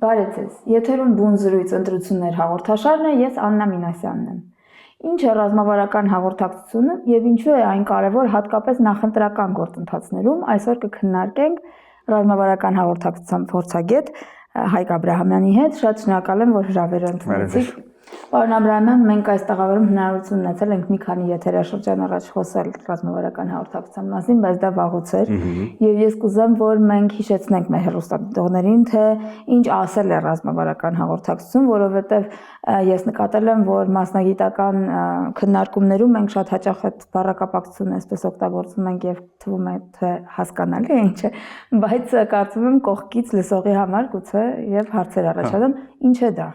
Բարև ձեզ։ Եթերում բուն զրույց ընտրություններ հաղորդաշարն է, ես Աննա Մինասյանն եմ։ Ինչ է ռազմավարական հաղորդակցությունը եւ ինչու է այն կարեւոր հատկապես նախընտրական գործընթացներում, այսօր կքննարկենք ռազմավարական հաղորդակցության փորձագետ Հայկ Աբրահամյանի հետ։ Շատ շնորհակալ եմ, որ հրավերը ընդունեցիք։ Պարոն Աբրահամյան, մենք այս տաղավարում հնարավորություն ունեցել ենք մի քանի եթերաշրջան առաջ խոսել ռազմավարական հաղորդակցության մասին, բայց դա վաղուց էր։ Եվ ես կուզեմ, որ մենք հիշեցնենք մեր հեռուստադիտողներին, թե ինչ ասել է ռազմավարական հաղորդակցություն, որովհետև ես նկատել եմ, որ մասնագիտական քննարկումներում մենք շատ հաճախ այդ բառակապակցությունը այսպես օգտագործում ենք եւ թվում է թե հասկանալի է ինչ է, բայց կարծում եմ կողքից լսողի համար գուցե եւ հարցեր առաջանում, ինչ է դա։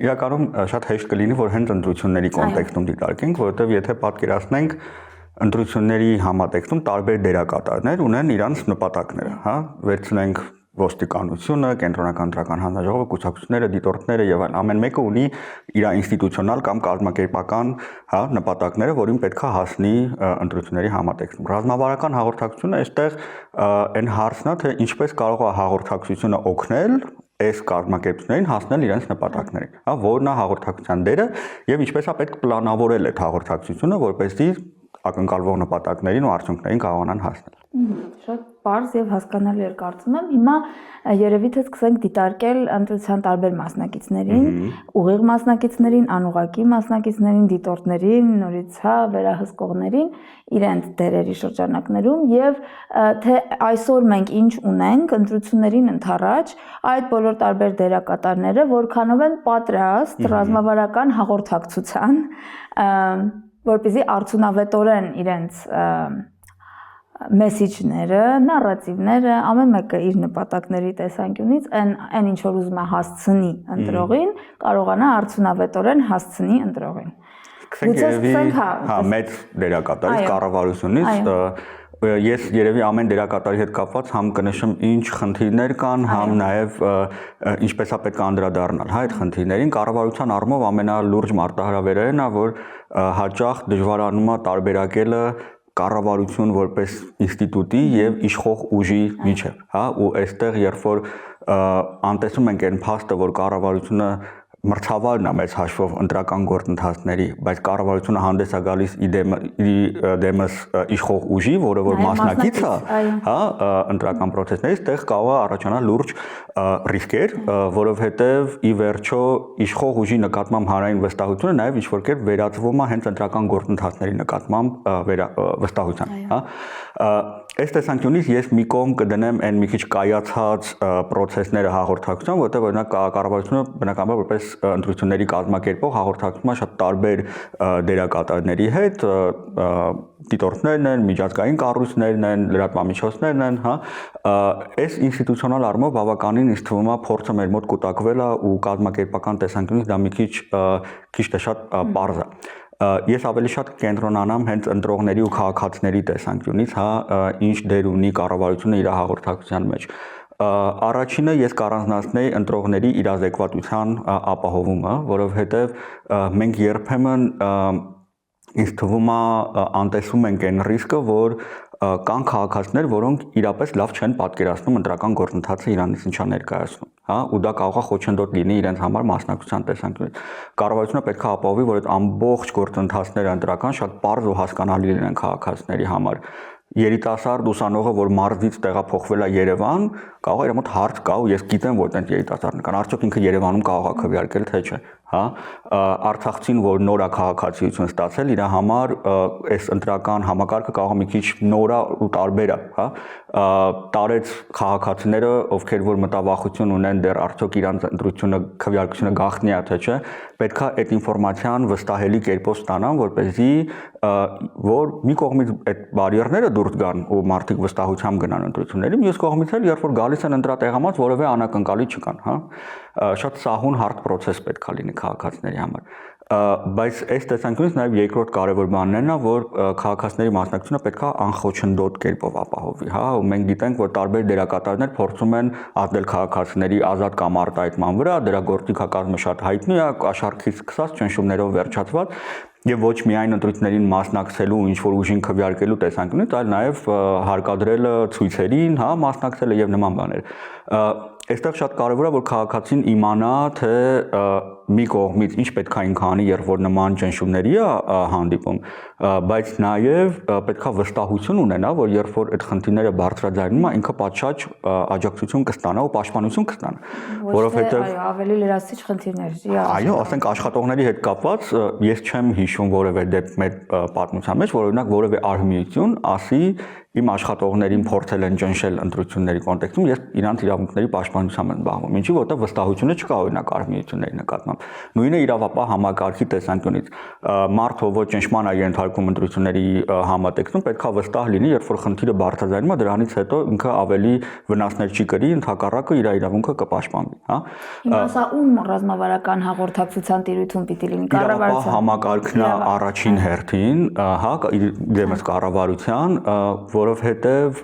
Իրականում շատ հեշտ կլինի, որ հենց ընտրությունների կոնտեքստում դիտարկենք, որովհետև եթե պատկերացնենք ընտրությունների համատեքստում տարբեր դերակատարներ ունեն իրանց նպատակները, հա, վերցնենք ոստիկանությունը, կենտրոնական ընտրական հանձնաժողովը, կուսակցությունները, դիտորդները եւ այլն, ամեն մեկը ունի իր ինստիտուցիոնալ կամ կազմակերպական, հա, նպատակները, որին պետքա հասնի ընտրությունների համատեքստում։ Ռազմավարական հաղորդակցությունը այստեղ այն հարցն է, թե ինչպես կարող է հաղորդակցությունը օգնել այս կազմակերպություններին հասնել իրենց նպատակներին, հա, որն է հաղորդակցության դերը եւ ինչպես է պետք պլանավորել այդ հաղորդակցությունը, որպեսզի ակնկալվող նպատակներին ու արդյունքներին կարողանան հասնել։ Շատ պարզ եւ հասկանալի էր կարծում եմ։ Հիմա երևի թե սկսենք դիտարկել ընտրության տարբեր մասնակիցներին, ուղիղ մասնակիցներին, անուղղակի մասնակիցներին, դիտորդներին, նորից հա վերահսկողներին իրենց դերերի շրջանակներում եւ թե այսօր մենք ինչ ունենք ընտրություններին ընդառաջ այդ բոլոր տարբեր դերակատարները որքանով են պատրաստ ռազմավարական հաղորդակցության, որպեսզի արդյունավետորեն իրենց մեսիջները, նարատիվները, ամեն մեկը իր նպատակների տեսանկյունից այն ինչ որ ուզում է հասցնի ընտրողին, կարողանա արդյունավետորեն հասցնի ընտրողին։ Սկսենք հա մեծ դերակատարից կառավարությունից ես երևի ամեն դերակատարի հետ կապված համ կնշեմ ինչ խնդիրներ կան, համ նաև ինչպես է պետք է անդրադառնալ, հա, այդ խնդիրներին կառավարության առումով ամենալուրջ մարտահրավերն է, որ հաճախ դժվարանում է տարբերակելը կառավարություն որպես ինստիտուտի եւ իշխող ուժի միջեւ, հա, ու այստեղ երբ որ անտեսում ենք այն փաստը, որ կառավարությունը մրցավարն է մեծ հաշվով ընտրական գործընթացների, բայց կառավարությունը հանդես է գալիս դեմս իշխող ուժի, որը որ մասնակից է, հա, ընտրական process-ներից, այդտեղ կարող է առաջանալ լուրջ ռիսկեր, որովհետև ի վերջո իշխող ուժի նկատմամբ հանրային վստահությունը նաև ինչ-որ կերպ վերածվում է հենց ընտրական գործընթացների նկատմամբ վստահության, հա։ Այս տեսանկյունից ես մի կողմ կդնեմ այն մի քիչ կայացած process-ները հաղորդակցության, որտեղ օրինակ կառավարությունը բնականաբար որպես ընտրությունների կազմակերպող հաղորդակցում է շատ տարբեր դերակատարների հետ, դիտորդներն են, միջազգային կառույցներն են, լրատվամիջոցներն են, հա, այս ինստիտուցիոնալ առումով բավականին ինձ թվում է փորձը մեր մոտ կուտակվել է ու կազմակերպական տեսանկյունից դա մի քիչ թե շատ պարզ է։ Ես ավելի շատ կենտրոնանամ հենց ընտրողների ու քաղաքացիների տեսանկյունից, հա, ինչ դեր ունի կառավարությունը իր հաղորդակցության մեջ։ Առաջինը ես կառանձնացնեի ընտրողների իրազեկվածության ապահովումը, որովհետև մենք երբեմն ինձ թվում է անտեսում ենք այն ռիսկը, որ կան քաղաքացիներ, որոնք իրապես լավ չեն պատկերացնում ընտրական գործընթացը իրանից ինչա ներկայացնում, հա, ու դա կարող է խոչընդոտ լինի իրենց համար մասնակցության տեսանկյունից։ Կառավարությունը պետք է ապահովի, որ այդ ամբողջ գործընթացները ընտրական շատ պարզ ու հասկանալի լինեն քաղաքացիների համար։ Երիտասարդ ուսանողը, որ մարզից տեղափոխվել է Երևան, կարող է իր մոտ հարց կա ու ես գիտեմ, որ այդ երիտասարդն կան, արդյոք ինքը Երևանում կարող է քվեարկել, թե չէ, հա, Արցախցին, որ նոր է քաղաքացիություն ստացել, իր համար այս ընտրական համակարգը կարող է մի քիչ նոր ու տարբեր է, հա, տարեց քաղաքացիները, ովքեր որ մտավախություն ունեն դեռ արդյոք իրանց ընտրությունը քվեարկությունը գաղտնի է, թե չէ, պետք է այդ ինֆորմացիան վստահելի կերպով ստանան, որպեսզի որ մի կողմից այդ բարիերները դուրս գան ու մարդիկ վստահությամբ գնան ընտրությունների, մյուս կողմից էլ երբ որ գալիս են ընտրատեղամաս, որևէ անակնկալի չկան, հա, շատ սահուն հարթ process պետք է լինի քաղաքացիների համար։ Բայց այս տեսանկյունից նաև երկրորդ կարևոր բանն է, որ քաղաքացիների մասնակցությունը պետք է անխոչնդոտ կերպով ապահովի, հա, ու մենք գիտենք, որ տարբեր դերակատարներ փորձում են ազդել քաղաքացիների ազատ կամ արտահայտման վրա, դրա գործիքակազմը շատ հայտնի է, աշխարհից սկսած ճնշումներով վերջացված, Եվ ոչ միայն ընտրություններին մասնակցելու, ինչ որ ուժին քվեարկելու տեսանկյունից, այլ նաև հարկադրելը ցույցերին, հա, մասնակցելը եւ նման բաներ։ Այստեղ շատ կարևոր է որ քաղաքացին իմանա թե մի կողմից ինչ պետք է ինքը անի, երբ որ նման ճնշումների է հանդիպում, բայց նաև պետք է վստահություն ունենա, որ երբ որ այդ խնդիրները բարձրաձայնում է, ինքը պատշաճ աջակցություն կստանա ու պաշտպանություն կստանա, որովհետեւ այո, ավելի լրացուցիչ խնդիրներ։ Այո, ասենք աշխատողների հետ կապված ես չեմ հիշում որևէ դեպք մեր պատմության մեջ, որ օրինակ որևէ արհմիություն ասի իմ աշխատողներին փորձել են ճնշել ընտրությունների կոնտեքստում, ես իրանց իրավունքների պաշտպանությամբ եմ զբաղվում։ Ինչի որտեղ վստահությունը չկա օրինակ արհմիությունների նկատմամբ։ Նույնը իրավապահ համակարգի տեսանկյունից մարդը ոչ ճնշման է ենթարկվում ընտրությունների համատեքստում, պետք է վստահ լինի, երբ որ խնդիրը բարձրաձայնում է, դրանից հետո ինքը ավելի վնասներ չի կրի, ընդհակառակը իր իրավունքը կպաշտպանվի, հա։ Հիմա սա ում ռազմավարական հաղորդակցության տիրույթում պիտի լինի, կառավարության համակարգն է առաջին հերթին, հա, դեմս կառավարության, որովհետև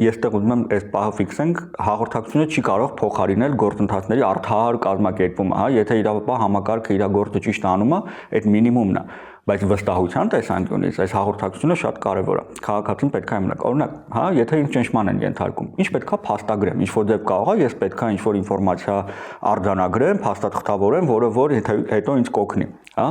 ես տեղ ուզում եմ այս պահը ֆիքսենք, հաղորդակցությունը չի կարող փոխարինել գործընթացների արդար կազմակերպումը, հա, եթե իրավապահ համակարգը իր գործը ճիշտ անում է, այդ մինիմումն է, բայց վստահության տեսանկյունից այս հաղորդակցությունը շատ կարևոր է։ Քաղաքացին պետք է իմանա, օրինակ, հա, եթե ինձ ճնշման են ենթարկում, ինչ պետք է փաստագրեմ, ինչ որ դեպք կարող է, ես պետք է ինչ որ ինֆորմացիա արձանագրեմ, փաստաթղթավորեմ, որը որ հետո ինձ կօգնի, հա։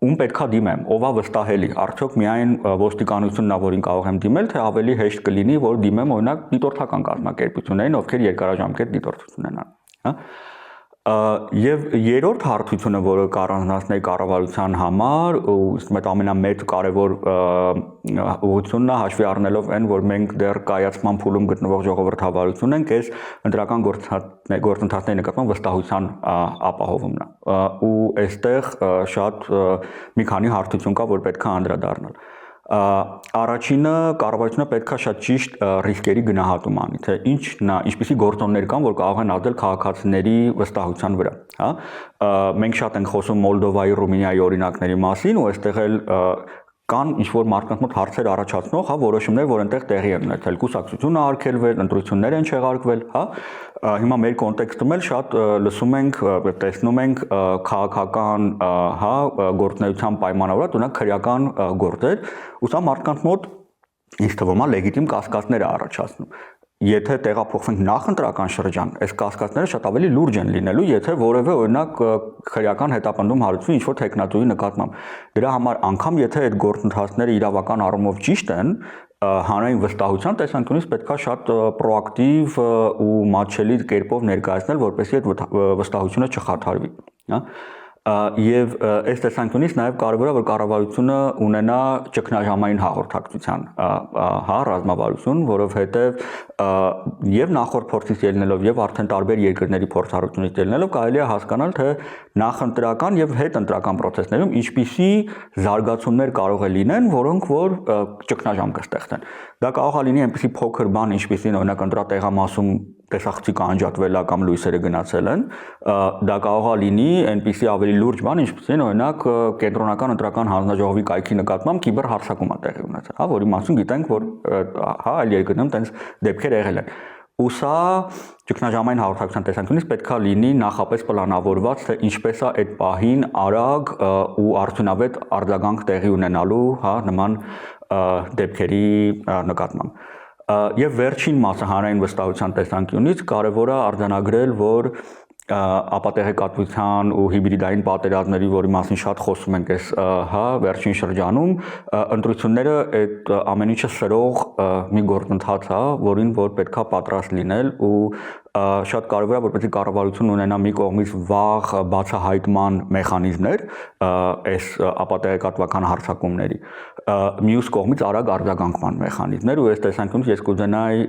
Ում պետքա դիմեմ, ով է վստահելի, արդյոք միայն ոստիկանությունն է, որին կարող եմ դիմել, թե ավելի հեշտ կլինի, որ դիմեմ օրինակ դիտորդական կազմակերպություններին, ովքեր երկարաժամկետ դիտորդություն են անում, հա։ Եվ երրորդ հարթությունը, որը կառանձնացնի կառավարության համար, ըստ ամենամեծ կարևոր ուղղությունն է հաշվի առնելով այն, որ մենք դեռ կայացման փուլում գտնվող ժողովրդավարություն ենք, այս ընտրական գործընթացների նկատմամբ վստահության ապահովումն է։ Ու այստեղ շատ մի քանի հարթություն կա, որ պետք է անդրադառնալ։ Առաջինը կառավարությունը պետք է շատ ճիշտ ռիսկերի գնահատում անի, թե ինչպիսի գործոններ կան, որ կարող են ազդել քաղաքացիների վստահության վրա, հա։ Մենք շատ ենք խոսում Մոլդովայի, Ռումինիայի օրինակների մասին, ու այստեղ էլ կան ինչ-որ մարդկանց մոտ հարցեր առաջացնող, հա, որոշումներ, որ այնտեղ տեղի են ունեցել, կուսակցություն է արգելվել, ընտրություններ են չեղարկվել, հա։ Հիմա մեր կոնտեքստում էլ շատ լսում ենք, տեսնում ենք քաղաքական, հա, գործունեության պայմանավորված, օրինակ քրեական գործեր, ու սա մարդկանց մոտ ինձ թվում է լեգիտիմ կասկածներ է առաջացնում։ Եթե տեղափոխվենք նախընտրական շրջան, այս կասկածները շատ ավելի լուրջ են լինելու, եթե որևէ օրինակ քրեական հետապնդում հարուցվի ինչ-որ տեխնատուի նկատմամբ։ Դրա համար անգամ եթե այդ գործընթացները իրավական առումով ճիշտ են, հանրային վստահության տեսանկյունից պետք է շատ պրոակտիվ ու մատչելի կերպով ներկայացնել, որպեսզի այդ վստահությունը չխաթարվի, հա։ Եվ այս տեսանկյունից նաև կարևոր է որ կառավարությունը ունենա ճգնաժամային հաղորդակցության, հա, ռազմավարություն, որովհետև եւ նախորդ փորձից ելնելով եւ արդեն տարբեր երկրների փորձառությունից ելնելով կարելի է հասկանալ թե նախընտրական եւ հետընտրական process-ներում ինչպիսի զարգացումներ կարող է լինեն, որոնք որ ճգնաժամ կստեղծեն։ Դա կարող է լինի այնպիսի փոքր բան, ինչպիսին օրինակ ընտրատեղամասում տեսախցիկը անջատվել է կամ լույսերը գնացել են, դա կարող է լինի այնպիսի ավելի լուրջ բան, ինչպիսին օրինակ կենտրոնական ընտրական հանձնաժողովի կայքի նկատմամբ կիբեր հարձակում է տեղի ունեցել, հա, որի մասին գիտենք, որ հա, այլ երկրներում տենց դեպքեր եղել են։ Ու սա ճգնաժամային հաղորդակցության տեսանկյունից պետք է լինի նախապես պլանավորված, թե ինչպես է այդ պահին արագ ու արդյունավետ արձագանք տեղի ունենալու, հա, նման դեպքերի նկատմամբ։ Եվ վերջին մասը հանրային վստահության տեսանկյունից կարևոր է արձանագրել, որ ապատեղեկատվության ու հիբրիդային պատերազմների, որի մասին շատ խոսում ենք այս, հա, վերջին շրջանում, ընտրությունները այդ ամեն ինչը սրող մի գործընթաց է, որին որ պետքա պատրաստ լինել ու շատ կարևոր է որպեսզի կառավարությունը ունենա մի կողմից վաղ բացահայտման մեխանիզմներ այս ապատեղեկատվական հարձակումների, մյուս կողմից արագ արձագանքման մեխանիզմներ ու այս տեսանկյունից ես կուզենայի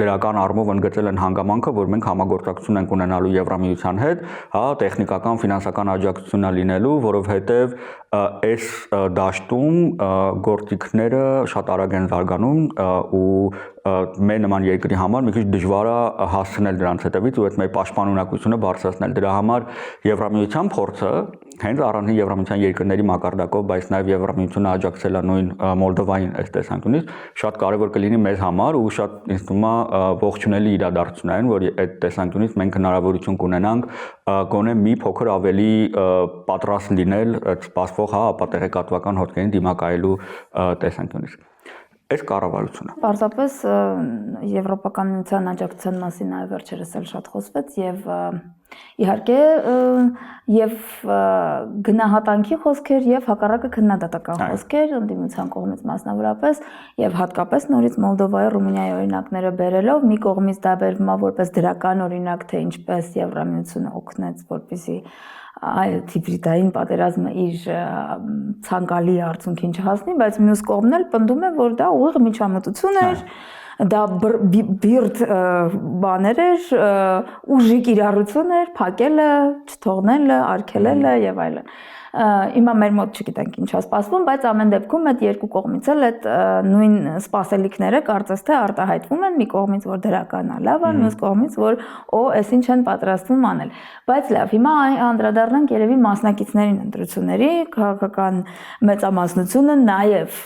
դրական առումով ընդգծել են հանգամանքը, որ մենք համագործակցություն ենք ունենալու Եվրամիության հետ, հա, տեխնիկական, ֆինանսական աջակցություն լինելու, որովհետև այս դաշտում գործիքները շատ արագ են զարգանում ու մեր նման երկրի համար մի քիչ դժվար է հասցնել դրանց հետևից ու այդ մեր պաշտպանունակությունը բարձրացնել։ Դրա համար Եվրամիության փորձը հենց առանձին Եվրամիության երկրների մակարդակով, բայց նաև Եվրամիությունը աջակցել է նույն Մոլդովային այս տեսանկյունից, շատ կարևոր կլինի մեզ համար ու շատ ինձ թվում է ողջունելի իրադարձություն, որ այդ տեսանկյունից մենք հնարավորություն կունենանք գոնե մի փոքր ավելի պատրաստ լինել սպասվող ապատեղեկատվական հոսքերին դիմակայելու տեսանկյունից։ Այս կառավարությունը Պարզապես Եվրոպական միության աջակցության մասին նաև վերջերս էլ շատ խոսվեց եւ իհարկե եւ գնահատանքի խոսքեր եւ հակառակը քննադատական խոսքեր ընդդիմության կողմից մասնավորապես եւ հատկապես նորից Մոլդովայի, Ռումինիայի օրինակները բերելով մի կողմից դա բերվում է որպես դրական օրինակ թե ինչպես Եվրամիությունը օգնեց որպեսզի հիբրիդային պատերազմը իր ցանկալի արդյունքին չհասնի, բայց մյուս կողմն էլ պնդում է, որ դա ուղիղ միջամտություն էր, դա բիրտ բաներ էր, ուժի կիրառություն էր, փակելը, չթողնելը, արգելելը եւ այլն։ Հիմա մեր մոտ չգիտենք ինչ է սպասվում, բայց ամեն դեպքում այդ երկու կողմից էլ այդ նույն սպասելիքները կարծես թե արտահայտվում են, մի կողմից որ դրական է, լավ է, մյուս կողմից որ էս ինչ են պատրաստվում անել։ Բայց լավ, հիմա անդրադառնանք երևի մասնակիցներին ընտրությունների, քաղաքական մեծամասնությունը նաև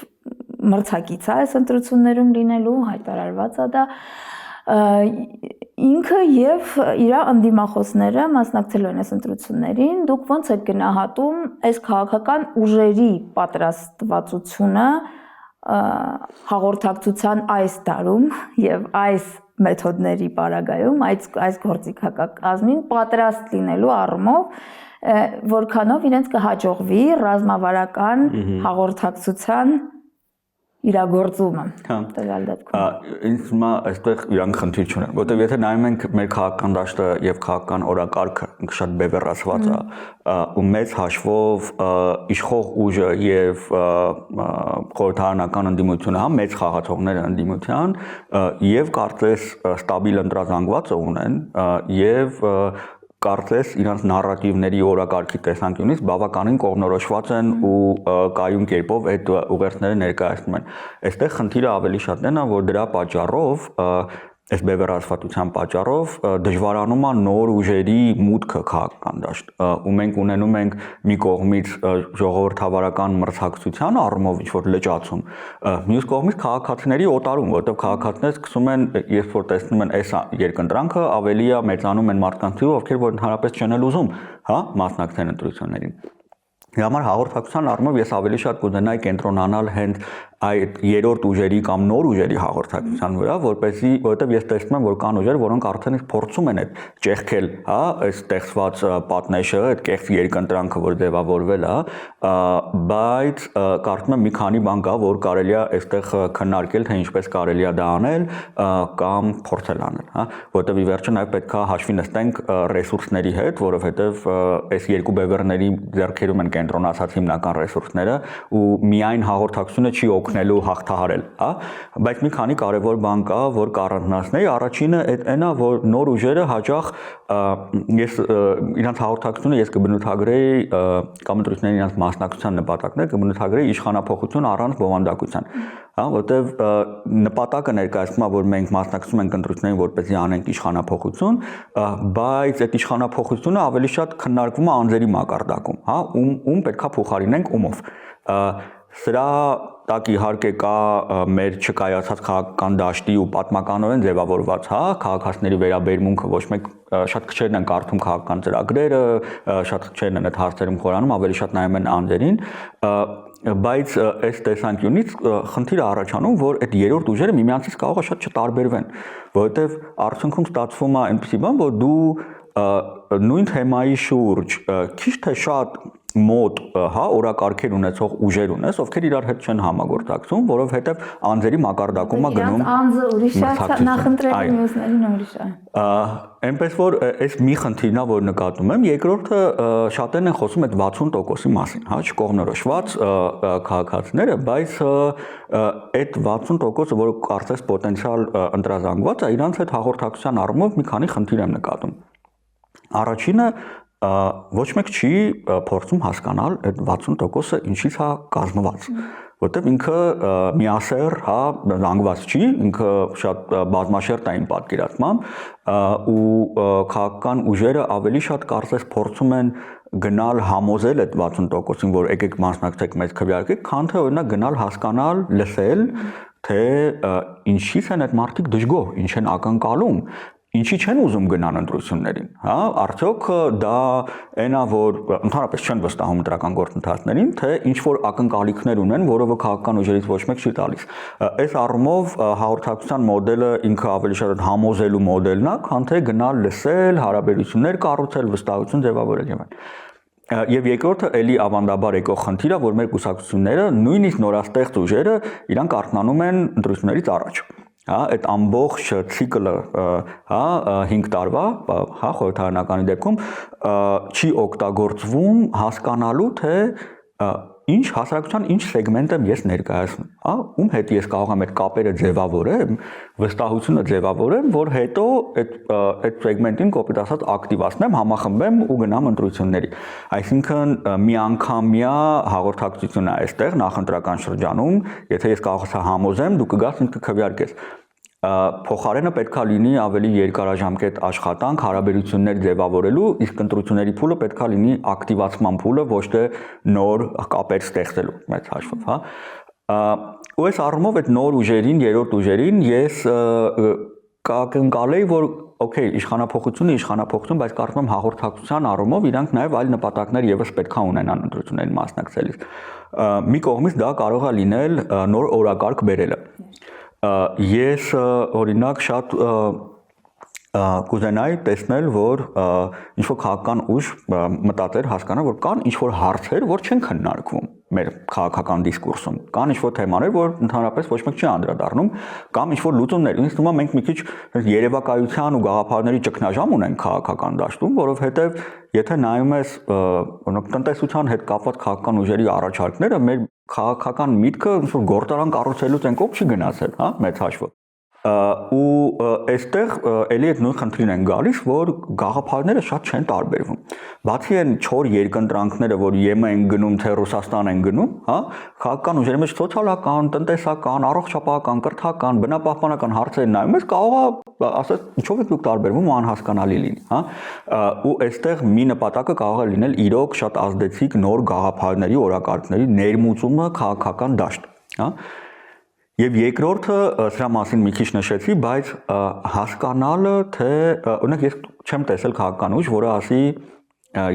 մրցակից է այս ընտրություններում լինելու, հայտարարված է դա ինքը եւ իր անդիմախոսները մասնակցելու են այս ընտրություններին, դուք ոնց եք գնահատում այս քաղաքական ուժերի պատրաստվածությունը հաղորդակցության այս տարում եւ այս մեթոդների պարագայում այս գործիքակազմին պատրաստ լինելու առումով որքանով իրենց կհաջողվի ռազմավարական հաղորդակցության իրագործումը տվյալ դեպքում։ Ինձ թվում է այստեղ իրանք խնդիր չունեն, որտեղ եթե նայում ենք մեր քաղաքական դաշտը եւ քաղաքական օրակարգը շատ բևեռացված է ու մեծ հաշվով իշխող ուժը եւ խորհրդարանական ընդդիմությունը, մեծ խաղացողները ընդդիմության եւ կարծես ստաբիլ ընտրազանգվածը ունեն եւ կարծես իրանց նարատիվների օրակարգի տեսանկյունից բավականին կողմնորոշված են ու կայուն կերպով այդ ուղերձները ներկայացնում են։ Այստեղ խնդիրը ավելի շատն է, որ դրա պատճառով այս բևեռացվածության պատճառով դժվարանում է նոր ուժերի մուտքը քաղաքական դաշտ ու մենք ունենում ենք մի կողմից ժողովրդավարական մրցակցության առումով ինչ-որ լճացում, մյուս կողմից քաղաքացիների օտարում, որտեղ քաղաքացիները սկսում են, երբ որ տեսնում են այս երկընտրանքը, ավելի է մեծանում են մարդկանց թիվը, ովքեր որ ընդհանրապես չեն ուզում, մասնակցեն ընտրություններին։ Դրա համար հաղորդակցության առումով ես ավելի շատ կուզենայի կենտրոնանալ հենց այդ երրորդ ուժերի կամ նոր ուժերի հաղորդակցության վրա, որովհետև ես տեսնում եմ, որ կան ուժեր, որոնք արդեն փորձում են այդ ճեղքել, այս ստեղծված պատնեշը, այդ կեղծ երկընտրանքը, որ ձևավորվել է, բայց կարծում եմ մի քանի բան կա, որ կարելի է այստեղ քննարկել, թե ինչպես կարելի է դա անել կամ փորձել անել, որովհետև ի վերջո նաև պետք է հաշվի նստենք ռեսուրսների հետ, որովհետև այս երկու բևեռների ձեռքերում են կենտրոնացած հիմնական ռեսուրսները ու միայն հաղորդակցությունը չի օգնելու հաղթահարել, բայց մի քանի կարևոր բան կա, որ կառանձնացնեի, առաջինը այն է, որ նոր ուժերը հաճախ ես իրանց հաղորդակցությունը ես կբնութագրեի կամ ընտրությունների իրանց մասնակցության նպատակներ կբնութագրեի իշխանափոխություն առանց բովանդակության, որտեվ նպատակը ներկայացնում է, որ մենք մասնակցում ենք ընտրություններին, որպեսզի անենք իշխանափոխություն, բայց այդ իշխանափոխությունը ավելի շատ քննարկվում է անձերի մակարդակում, ում պետքա փոխարինենք ումով։ Սրա տակ իհարկե կա մեր չկայացած քաղաքական դաշտի ու պատմականորեն ձևավորված, քաղաքացիների վերաբերմունքը, ոչ մեկ շատ քչերն են կարդում քաղաքական ծրագրերը, շատ քչերն են այդ հարցերում խորանում, ավելի շատ նայում են անձերին, բայց այս տեսանկյունից խնդիրը առաջանում, որ այդ երրորդ ուժերը միմյանցից կարող է շատ չտարբերվեն, որովհետև արդյունքում ստացվում է այնպիսի բան, որ դու նույն թեմայի շուրջ քիչ թե շատ մոտ օրակարգեր ունեցող ուժեր ունես, ովքեր իրար հետ չեն համագործակցում, որովհետև անձերի մակարդակում է գնում անձը ուրիշ է, նախընտրելի մյուսներին ուրիշ է։ Այնպես որ այս մի խնդիրն է, որ նկատում եմ, երկրորդը շատերն են խոսում այդ 60%-ի մասին, չկողմնորոշված քաղաքացիները, բայց այդ 60%-ը, որ կարծես պոտենցիալ ընտրազանգված է, իրանց այդ հաղորդակցության առումով մի քանի խնդիր եմ նկատում։ Առաջինը ոչ մեկ չի փորձում հասկանալ այդ 60%-ը ինչից է կազմված, որտեղ ինքը միասեռ, հա, զանգված չի, ինքը շատ բազմաշերտ է իմ պատկերացմամբ, ու քաղաքական ուժերը ավելի շատ կարծես փորձում են գնալ համոզել այդ 60%-ին, որ եկեք մասնակցեք մեծ քվեարկեք, քան թե օրինակ գնալ հասկանալ, լսել, թե ինչից են այդ մարդիկ դժգոհ, ինչ են ակնկալում, ինչի չեն ուզում գնան ընտրություններին, հա, արդյոք դա այնա, որ ընդհանրապես չեն վստահում դրական գործընթացներին, թե ինչ որ ակնկալիքներ ունեն, որովը քաղաքական ուժերից ոչ մեկ չի տալիս։ Այս առումով հաղորդակցության մոդելը ինքը ավելի շատ համոզելու մոդելն է, քան թե գնալ լսել, հարաբերություններ կառուցել, վստահություն ձևավորել եւ այլն։ Եվ երկրորդը էլի ավանդաբար եկող խնդիրը, որ մեր կուսակցությունները, նույնիսկ նորաստեղծ ուժերը իրանք արթնանում են ընտրություններից առաջ։ Հա, այդ ամբողջ ցիկլը, հա, 5 տարվա, հա, խորհրդարանականի դեպքում չի օգտագործվում հասկանալու, թե ինչ հասարակության ինչ սեգմենտ եմ ես ներկայացնում, հա, ում հետ ես կարող եմ այդ կապերը ձևավորեմ, վստահությունը ձևավորեմ, որ հետո այդ սեգմենտին կոպիտ ասած ակտիվացնեմ, համախմբեմ ու գնամ ընտրությունների։ Այսինքն միանգամյա հաղորդակցություն է այստեղ նախընտրական շրջանում, եթե ես կարող եմ համոզեմ, դու կգաս ինձ կքվեարկես։ Փոխարենը պետքա լինի ավելի երկարաժամկետ աշխատանք, հարաբերություններ ձևավորելու, իսկ ընտրությունների փուլը պետքա լինի ակտիվացման փուլը, ոչ թե նոր կապեր ստեղծելու մեծ հաշվով, հա։ Ու այս առումով այդ նոր ուժերին, երրորդ ուժերին ես կակնկալեի, որ օքեյ, իշխանափոխություն, բայց կարծում եմ հաղորդակցության առումով իրանք նաև այլ նպատակներ եւս պետքա ունենան ընտրություններին մասնակցելիս։ Մի կողմից դա կարող է լինել նոր օրակարգ բերելը։ Ես օրինակ շատ կուզենայի տեսնել, որ ինչ-որ քաղաքական ուժ մտածեր հասկանա, որ կան ինչ-որ հարցեր, որ չեն քննարկվում մեր քաղաքական դիսկուրսում, կան ինչ-որ թեմաներ, որ ընդհանրապես ոչ մեկ չի անդրադառնում, կամ ինչ-որ լուծումներ։ Ինձ թվում է մենք մի քիչ երևակայության ու գաղափարների ճգնաժամ ունենք քաղաքական դաշտում, որովհետև եթե նայում ես օրինակ տնտեսության հետ կապված քաղաքական ուժերի առաջարկները, մեր քաղաքական միտքը ինչ-որ գործարան կառուցելուց են կողմ չի գնացել, հա, մեծ հաշվով։ Ու այստեղ էլի այդ նույն խնդրին են գալիս, որ գաղափարները շատ չեն տարբերվում։ Բացի այն 4 երկընտրանքները, որ ԵՄ են գնում, թե Ռուսաստան են գնում, հա, քաղաքական ուժերի մեջ սոցիալական, տնտեսական, առողջապահական, կրթական, բնապահպանական հարցեր նայում ես, կարող է ասես ինչով եք դուք տարբերվում ու անհասկանալի լինի, հա։ Ու այստեղ մի նպատակը կարող է լինել իրոք շատ ազդեցիկ նոր գաղափարների, օրակարգների ներմուծումը քաղաքական դաշտ, հա։ Եվ երկրորդը սրա մասին մի քիչ նշեցի, բայց հասկանալը, թե օրինակ ես չեմ տեսել քաղաքական ուժ, որը ասի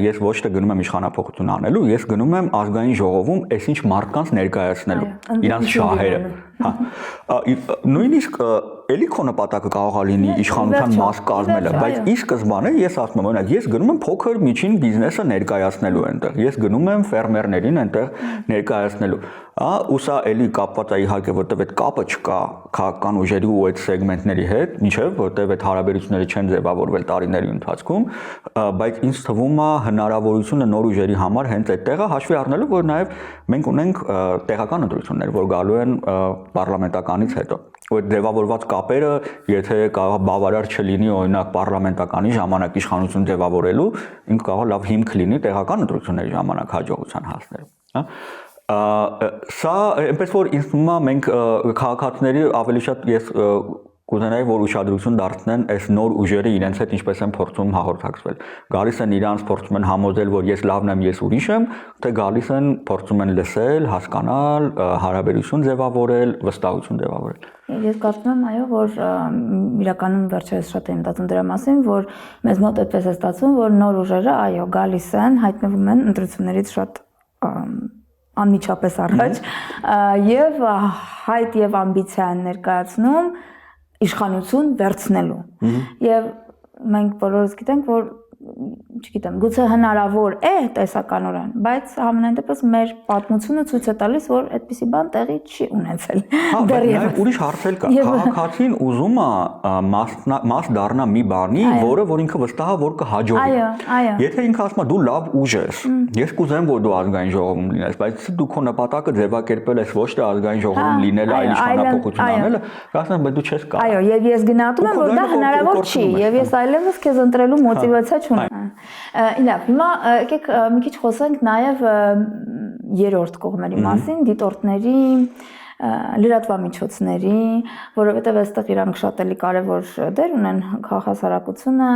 ես ոչ թե գնում եմ իշխանափոխություն անելու, ես գնում եմ ազգային ժողովում այսինչ մարդկանց ներկայացնելու, իրանց շահերը, հա։ Նույնիսկ էլի քո նպատակը կարող է լինի իշխանության մաս կազմելը, բայց ի սկզբանե ես ասում եմ, օրինակ ես գնում եմ փոքր միջին բիզնեսը ներկայացնելու այնտեղ, ես գնում եմ ֆերմերներին այնտեղ ներկայացնելու, ու սա էլի կապված է իհարկե, որտեղ այդ կապը չկա քաղաքական ուժերի ու այդ սեգմենտների հետ, մինչև որտեղ այդ հարաբերությունները չեն ձևավորվել տարիների ընթացքում, բայց ինձ թվում է հնարավորությունը նոր ուժերի համար հենց այդտեղ է, հաշվի առնելով, որ նաև մենք ունենք տեղական ընտրություններ, որ գալու են պարլամենտականից հետո։ Այդ ձևավորված կապերը, եթե կարող բավարար չլինի օրինակ պարլամենտականի ժամանակ իշխանություն ձևավորելու, ինքը կարող լավ հիմք լինի տեղական ընտրությունների ժամանակ հաջողության հասնելու, հա։ Սա այնպես որ ինձ թվում է մենք քաղաքացիների ավելի շատ ես կուզենայի, որ ուշադրություն դարձնեն այս նոր ուժերը իրենց հետ ինչպես են փորձում հաղորդակցվել։ Գալիս են իրանց փորձում են համոզել, որ ես լավն եմ, ես ուրիշ եմ, թե գալիս են փորձում են լսել, հասկանալ, հարաբերություն ձևավորել, վստահություն ձևավորել։ Ես կարծում եմ, այո, որ իրականում վերջերս շատ եմ մտածում դրա մասին, որ մեզ մոտ այդպես է ստացվում, որ նոր ուժերը, այո, գալիս են, հայտնվում են ընտրություններից շատ անմիջապես առաջ եւ հայտ եւ ամբիցիա են ներկայացնում իշխանություն վերցնելու եւ մենք բոլորս գիտենք, որ չգիտեմ, գուցե հնարավոր է տեսականորեն, բայց համենայն դեպս մեր պատմությունը ցույց է տալիս, որ այդպիսի բան տեղի չի ունեցել։ Դեռևս ուրիշ հարց էլ կա։ Քաղաքացին ուզում է մաս դառնա մի բանի, որը որ ինքը վստահ է, որ կհաջողի։ Եթե ինքը ասում է դու լավ ուժ ես, ես կուզեմ, որ դու ազգային ժողովում լինես, բայց դու քո նպատակը ձևակերպել ես ոչ թե ազգային ժողովում լինելը, այլ իշխանափոխություն անելը, ասեմ, բայց դու չես կարող։ Այո, եւ ես գնահատում եմ, որ դա հնարավոր չի, եւ ես այլևս քեզ ընտրելու մոտիվացիա չունեմ։ Իլավ, հիմա եկեք մի քիչ խոսենք նաև երրորդ կողմերի մասին, դիտորդների, լրատվամիջոցների, որովհետև այստեղ իրանք շատ էլի կարևոր դեր ունեն քաղաքասարակությունը,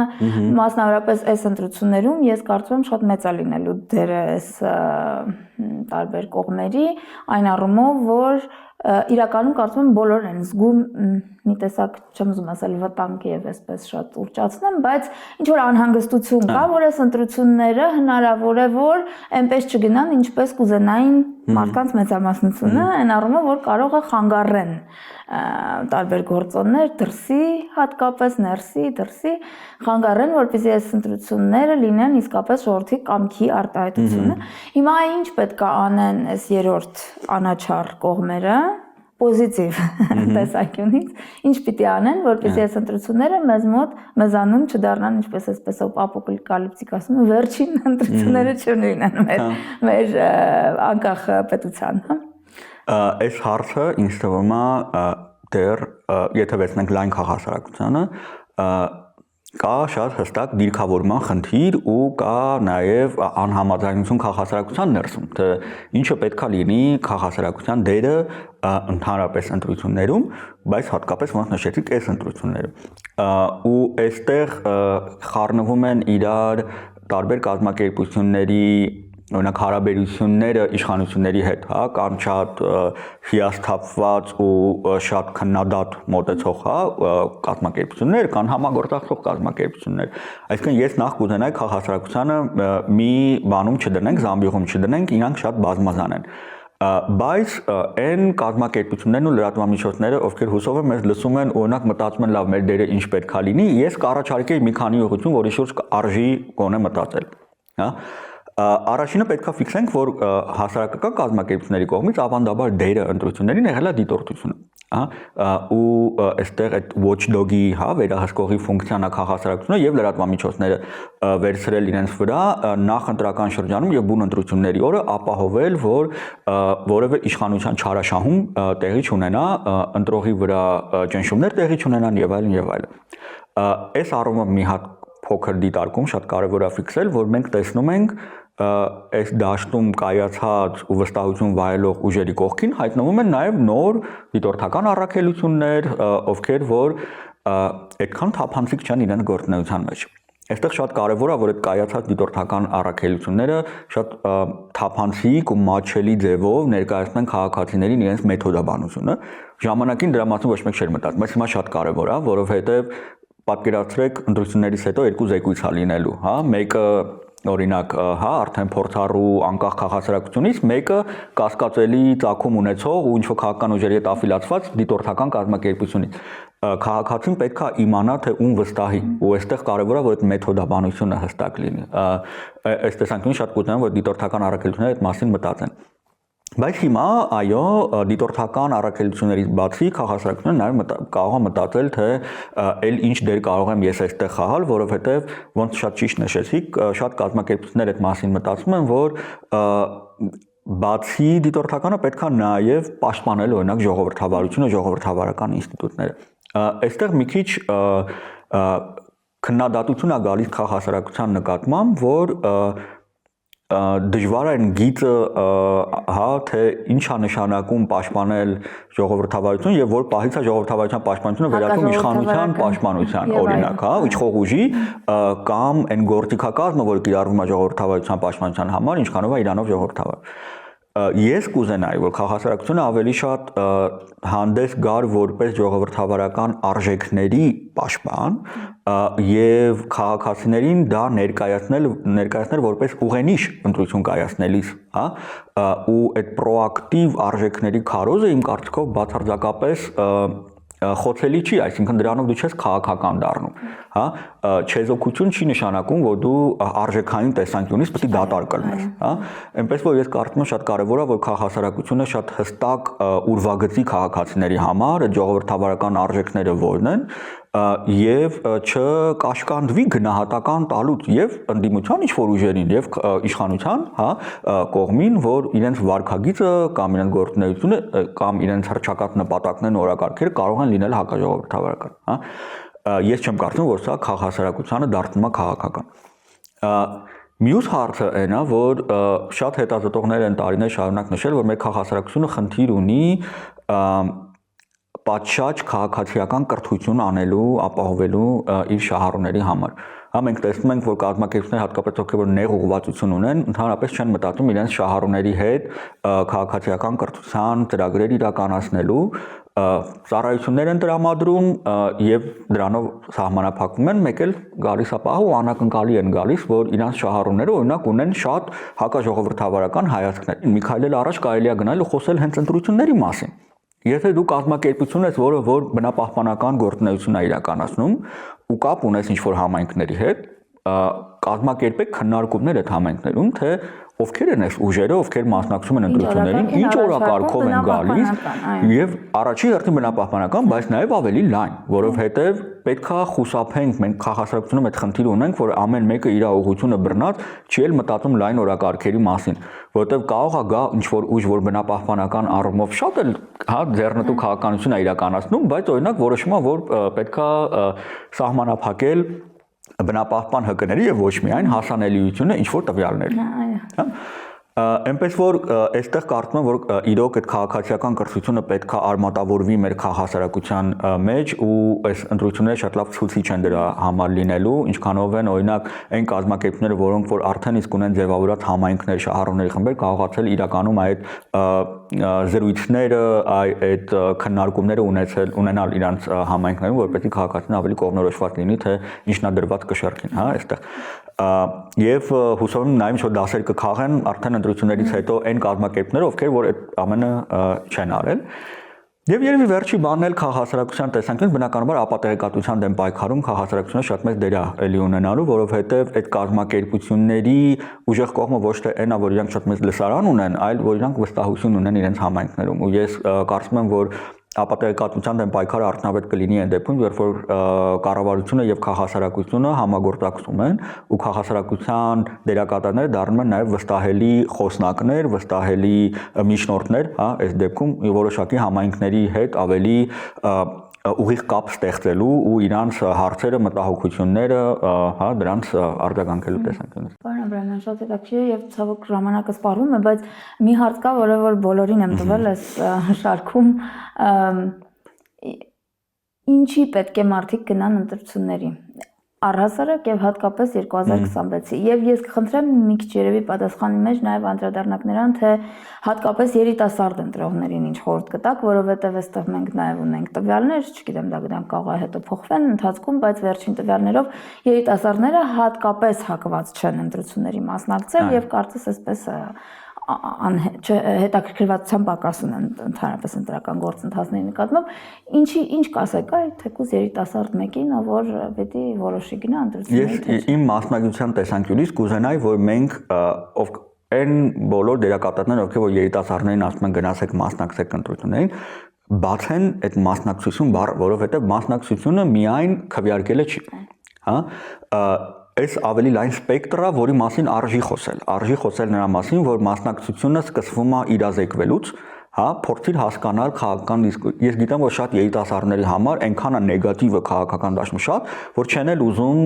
մասնավորապես այս ընտրություններում ես կարծում եմ շատ մեծ է լինելու դերը այս տարբեր կողմերի, այն առումով, որ իրականում կարծում եմ բոլորն են զգում մի տեսակ, չեմ ուզում ասել վտանգ եւ այսպես շատ ուռճացնեմ, բայց ինչ որ անհանգստություն կա, որ այս ընտրությունները հնարավոր է որ այնպես չգնան, ինչպես կուզենային մարդկանց մեծամասնությունը, այն առումով որ կարող է խանգարեն տարբեր գործոններ դրսի, հատկապես ներսի, դրսի խանգարեն, որպեսզի այս ընտրությունները լինեն իսկապես ժողովրդի կամքի արտահայտությունը։ Հիմա ինչ պետք է անեն այս երրորդ անաչառ կողմերը, պոզիտիվ տեսանկյունից, ինչ պիտի անեն, որպեսզի այս ընտրությունները մեզանում չդառնան, ինչպես այսպես ապոկալիպտիկ ասում են, վերջին ընտրությունները չլինեն մեր անկախ պետության, հա։ Այս հարցը ինձ թվում է դեռ եթե վերցնենք լայն քաղաքասարակությանը, կա շատ հստակ դիրքավորման խնդիր ու կա նաև անհամաձայնություն քաղաքասարակության ներսում, թե ինչը պետքա լինի քաղաքասարակության դերը ընդհանրապես ընտրություններում, բայց հատկապես ոնց նշեցիք այս ընտրություններում։ Ու այստեղ խառնվում են իրար տարբեր կազմակերպությունների օրինակ հարաբերությունները իշխանությունների հետ, հա, կամ շատ հիասթափված ու շատ քննադատ մոտեցող, հա, կազմակերպություններ կան համագործակցող կազմակերպություններ։ Այսինքն ես նախ կուզենայի քաղաքասարակությանը մի բանում չդնենք, զամբյուղում չդնենք, իրանք շատ բազմազան են։ Բայց այն կազմակերպություններն ու լրատվամիջոցները, ովքեր հուսով եմ մեզ լսում են, օրինակ մտածում են լավ մեր դերը ինչ պետք է լինի, ես կառաջարկեի մի քանի ուղղություն, որի շուրջ արժի գոնե մտածել, հա։ Առաջինը պետքա ֆիքսենք, որ հասարակական կազմակերպությունների կողմից ավանդաբար դերը ընտրություններին եղել է դիտորդությունը, հա, ու այստեղ այդ watchdog-ի, հա, վերահսկողի ֆունկցիան է քաղաքասարակությունը եւ լրատվամիջոցները վերցրել իրենց վրա նախ ընտրական շրջանում եւ բուն ընտրությունների օրը ապահովել, որ որևէ իշխանության չարաշահում տեղի չունենա, ընտրողի վրա ճնշումներ տեղի չունենան եւ այլն եւ այլն։ Այս առումով մի հատ փոքր դիտարկում շատ կարևոր է ֆիքսել, որ մենք տեսնում ենք այս դաշտում կայացած ու վստահություն վայելող ուժերի կողքին հայտնվում են նաև նոր դիտորդական առաքելություններ, ովքեր որ այդքան թափանցիկ չեն իրենց գործունեության մեջ։ Այստեղ շատ կարևոր է, որ այդ կայացած դիտորդական առաքելությունները շատ թափանցիկ ու մատչելի ձևով ներկայացնեն քաղաքացիներին իրենց մեթոդաբանությունը։ Ժամանակին դրա մասին ոչ մեկ չէր մտածում, բայց հիմա շատ կարևոր է, որովհետև պատկերացրեք ընտրություններից հետո երկու զեկույց է լինելու, հա, մեկը օրինակ, հա, արդեն փորձառու անկախ քաղաքասարակությունից, մեկը կասկածելի ծագում ունեցող ու ինչ-որ քաղաքական ուժերի հետ աֆիլացված դիտորդական կազմակերպությունից։ Քաղաքացին պետք է իմանա, թե ում վստահի, ու այստեղ կարևոր է, որ այդ մեթոդաբանությունը հստակ լինի։ Այս տեսանկյունից շատ կուզենամ, որ դիտորդական առաքելությունները այդ մասին մտածեն։ Բայց հիմա, այո, դիտորդական առաքելություններից բացի քաղաքասարակությունը նաև կարող է մտածել, թե այլ ինչ դեր կարող եմ ես այստեղ խաղալ, որովհետև ոնց շատ ճիշտ նշեցիք, շատ կազմակերպություններ այդ մասին մտածում են, որ բացի դիտորդականը պետք է նաև պաշտպանել օրինակ ժողովրդավարությունը, ժողովրդավարական ինստիտուտները։ Այստեղ մի քիչ քննադատություն է գալիս քաղաքասարակության նկատմամբ, որ դժվար է գիծը, հա, թե ինչ է նշանակում պաշտպանել ժողովրդավարություն եւ որ պահից է ժողովրդավարության պաշտպանությունը վերածվում իշխանության պաշտպանության, օրինակ, հա, իշխող ուժի կամ այն գործիքակազմը, որ կիրառվում է ժողովրդավարության պաշտպանության համար, ինչքանով է իրանով ժողովրդավար։ Ես կուզենայի, որ քաղաքասարակությունը ավելի շատ հանդես գար որպես ժողովրդավարական արժեքների պաշտպան եւ քաղաքացիներին դա ներկայացնել որպես ուղենիշ ընտրություն կայացնելիս, հա, ու այդ պրոակտիվ արժեքների քարոզը իմ կարծիքով բացարձակապես խոցելի չի, այսինքն դրանով դու չես քաղաքական դառնում, հա, չեզոքություն չի նշանակում, որ դու արժեքային տեսանկյունից պետք է դատարկ կլինես, հա, այնպես որ ես կարծում եմ շատ կարևոր է, որ քաղաքասարակությունը շատ հստակ ուրվագծի քաղաքացիների համար այդ ժողովրդավարական արժեքները որն են եւ չկաշկանդվի գնահատական տալուց եւ ընդդիմության ինչ-որ ուժերին եւ իշխանության, հա, կողմին, որ իրենց վարքագիծը կամ իրենց գործունեությունը կամ իրենց հռչակած նպատակներն օրակարգերը կարող են լինել հակաժողովրդավարական, հա։ Ես չեմ կարծում, որ սա քաղաքասարակությանը դարձնում է քաղաքական։ Մյուս հարցը այն է, որ շատ հետազոտողներ են տարիներ շարունակ նշել, որ մեր քաղաքասարակությունը խնդիր ունի պատշաճ քաղաքացիական կրթություն անելու, ապահովելու իր շահառուների համար։ Մենք տեսնում ենք, որ կազմակերպությունները հատկապես ովքեր որ նեղ ուղղվածություն ունեն, ընդհանրապես չեն մտածում իրենց շահառուների հետ քաղաքացիական կրթության ծրագրեր իրականացնելու, ծառայություններ են տրամադրում եւ դրանով սահմանափակվում են, մեկ էլ գալիս է պահը ու անակնկալի են գալիս, որ իրանց շահառուները օրինակ ունեն շատ հակաժողովրդավարական հայացքներ։ Մի քայլ էլ առաջ կարելի է գնալ ու խոսել հենց ընտրությունների մասին։ Եթե դու կազմակերպություն ես, որը որ բնապահպանական գործունեություն է իրականացնում ու կապ ունես ինչ-որ համայնքների հետ, կազմակերպեք քննարկումներ այդ համայնքներում, թե ովքեր են այս ուժերը, ովքեր մասնակցում են ընտրություններին, ինչ օրակարգով են գալիս եւ առաջի հերթին բնապահպանական, բայց նաեւ ավելի լայն, որովհետեւ պետքա խուսափենք, մենք քաղաքասարակությունում այդ խնդիրը ունենք, որ ամեն մեկը իր ուղղությունը բռնած չի էլ մտածում լայն օրակարգերի մասին, որովհետեւ կարող է գա ինչ-որ ուժ, որ բնապահպանական առումով շատ էլ ձեռնտու քաղաքականություն է իրականացնում, բայց օրինակ որոշում է, որ պետքա սահմանափակել բնապահպան ՀԿ-ների եւ ոչ միայն հասանելիությունը ինչ-որ տվյալների։ Այնպես որ այստեղ կարծում եմ, որ իրոք այդ քաղաքացիական կրթությունը պետք է արմատավորվի մեր քաղաքասարակության մեջ ու այս ընտրությունները շատ լավ ցույց են դրա համար լինելու, ինչքանով են օրինակ այն կազմակերպությունները, որոնք որ արդեն իսկ ունեն ձևավորած համայնքներ, շահառուների խմբեր, կարողացել իրականում այդ զրույցները, այդ քննարկումները ունենալ իրանց համայնքներում, որպեսզի քաղաքացին ավելի կողմնորոշված լինի, թե ինչն է դրված կշեռքին, այստեղ։ Եվ հուսով եմ նաև ինչ-որ դասեր կքաղեն արդեն ընտրություններից հետո այն կազմակերպները, ովքեր որ այդ ամենը չեն արել։ Եվ երևի վերջի բանն էլ քաղաքասարակության տեսանկյունից բնականաբար ապատեղեկատվության դեմ պայքարում քաղաքասարակությունը շատ մեծ դեր է էլի ունենալու, որովհետև այդ կազմակերպությունների ուժեղ կողմը ոչ թե այնա, որ իրանք շատ մեծ լսարան ունեն, այլ որ իրանք վստահություն ունեն իրենց համայնքներում։ Ու ես կարծում եմ, որ ապատեղեկատվության դեմ պայքարը արդյունավետ կլինի այն դեպքում, երբ որ կառավարությունը եւ քաղաքասարակությունը համագործակցում են ու քաղաքասարակության դերակատարները դառնում են նաեւ վստահելի խոսնակներ, վստահելի միջնորդներ, այս դեպքում որոշակի համայնքների հետ ավելի ուղիղ կապ ստեղծելու ու իրանց հարցերը, մտահոգությունները, դրանց արձագանքելու տեսանկյունից։ Պարոն Աբրահամյան, շատ հետաքրքիր է եւ ցավոք ժամանակը սպառվում է, բայց մի հարց կա, որը որ բոլորին եմ տվել այս շարքում, ինչի պետք է մարդիկ գնան ընտրությունների առհասարակ եւ հատկապես 2026-ի եւ ես կխնդրեմ մի քիչ երևի պատասխանի մեջ նաեւ անդրադառնանք նրան, թե հատկապես երիտասարդ ընտրողներին ինչ խորհուրդ կտաք, որովհետեւ այստեղ մենք նաեւ ունենք տվյալներ, չգիտեմ դա գնանք կարող է հետո փոխվեն ընթացքում, բայց վերջին տվյալներով երիտասարդները հատկապես հակված չեն ընտրությունների մասնակցել եւ կարծես այսպես հետաքրքրվածության պակաս ունեն ընդհանրապես ընտրական գործընթացների նկատմամբ ինչ կասեք այ թեկուզ երիտասարդ մեկին, որ պետք է որոշի գնա ընտրությունների։ Ես իմ մասնագիտության տեսանկյունից կուզենայի, որ մենք այն բոլոր դերակատարներն, ովքեր որ երիտասարդներին ասում են գնացեք մասնակցեք ընտրություններին, բացեն այդ մասնակցություն բառը, որովհետև մասնակցությունը միայն քվեարկելը չի, այս ավելի լայն սպեկտր է, որի մասին արժի խոսել նրա մասին, որ մասնակցությունը սկսվում է իրազեկվելուց, փորձիր հասկանալ քաղաքական դիսկուրս։ Ես գիտեմ, որ շատ երիտասարդների համար այնքան է նեգատիվը քաղաքական դաշտում շատ, որ չեն էլ ուզում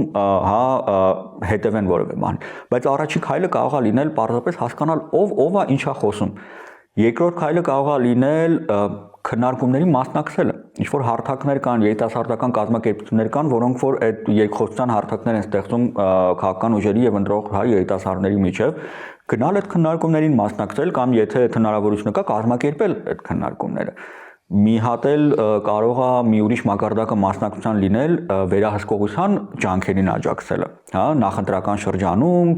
հետևեն որևէ բան։ Բայց առաջին քայլը կարող է լինել պարզապես հասկանալ ով է ինչ է խոսում։ Երկրորդ քայլը կարող է լինել քննարկումների մասնակցելը։ Ինչ որ հարթակներ կան, երիտասարդական կազմակերպություններ կան, որոնք որ այդ երկխոսության հարթակներ են ստեղծում քաղաքական ուժերի եւ ընտրող երիտասարդների միջեւ, գնալ այդ քննարկումներին մասնակցել կամ եթե հնարավորություն կա կազմակերպել այդ քննարկումները։ Մի հատ էլ կարող է մի ուրիշ մակարդակը մասնակցության լինել վերահսկողության ջանքերին աջակցելը, նախընտրական շրջանում,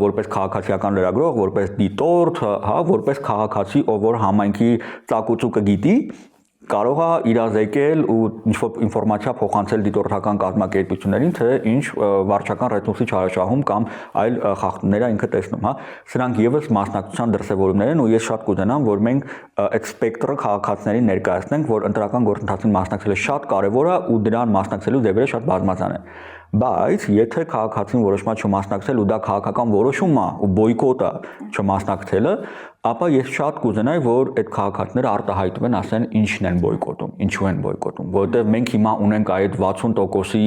որպես քաղաքացիական լրագրող, որպես դիտորդ, որպես քաղաքացի, ով որ համայնքի ծակուցուկը գիտի, կարող է իրազեկել ու ինչ-որ ինֆորմացիա փոխանցել դիտորդական կազմակերպություններին, թե ինչ վարչական ռեսուրսի չարաշահում կամ այլ խախտումներ է ինքը տեսնում, Սրանք եւս մասնակցության դրսևորումներ են ու ես շատ կուզենամ, որ մենք այդ սպեկտրը քաղաքացիներին ներկայացնենք, որ ընտրական գործընթացին մասնակցելը շատ կարեւոր է ու դրան մասնակցելու ձևերը շատ բազմազան են։ Բայց եթե քաղաքացին որոշում է չմասնակցել ու դա քաղաքական որոշում է ու բոյկոտ է չմասնակցելը, ապա ես շատ կուզենայի, որ այդ քաղաքացիները արտահայտվեն, ասեն ինչն են բոյկոտում, ինչու են բոյկոտում, որովհետև մենք հիմա ունենք այդ 60%-ի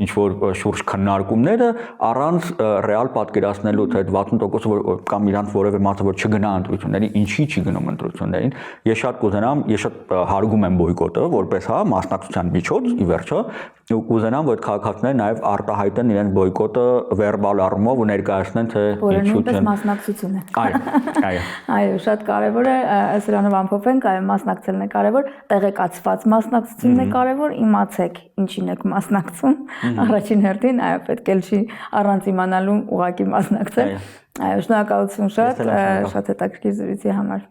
ինչ որ շուրջ քննարկումները առանց ռեալ պատկերացնելու, թե այդ 60%-ը կամ իրանց որևէ մասը որ չգնա ընտրությունների, ինչի չի գնում ընտրություններին։ Ես շատ կուզենամ, ես շատ հարգում եմ բոյկոտը, որպես հա մասնակցության միջոց, ի վերջո, ու կուզենամ, որ քաղաքացիները նաև արտահայտեն իրենց բոյկոտը վերբալ առումով ու ներկայացնեն, թե ինչու չեն մասնակցություն է։ Այո։ Այո, շատ կարևոր է, սրանով ամփոփենք, այո, մասնակցելն է կարևոր, տեղեկացված մասնակցությունն է կարևոր, իմացեք ինչին եք մասնակցում, առաջին հերթին, այո, պետք է չի առանց իմանալու ուղղակի մասնակցել։ Այո, շնորհակալություն շատ հետաքրքիր զրույցի համար։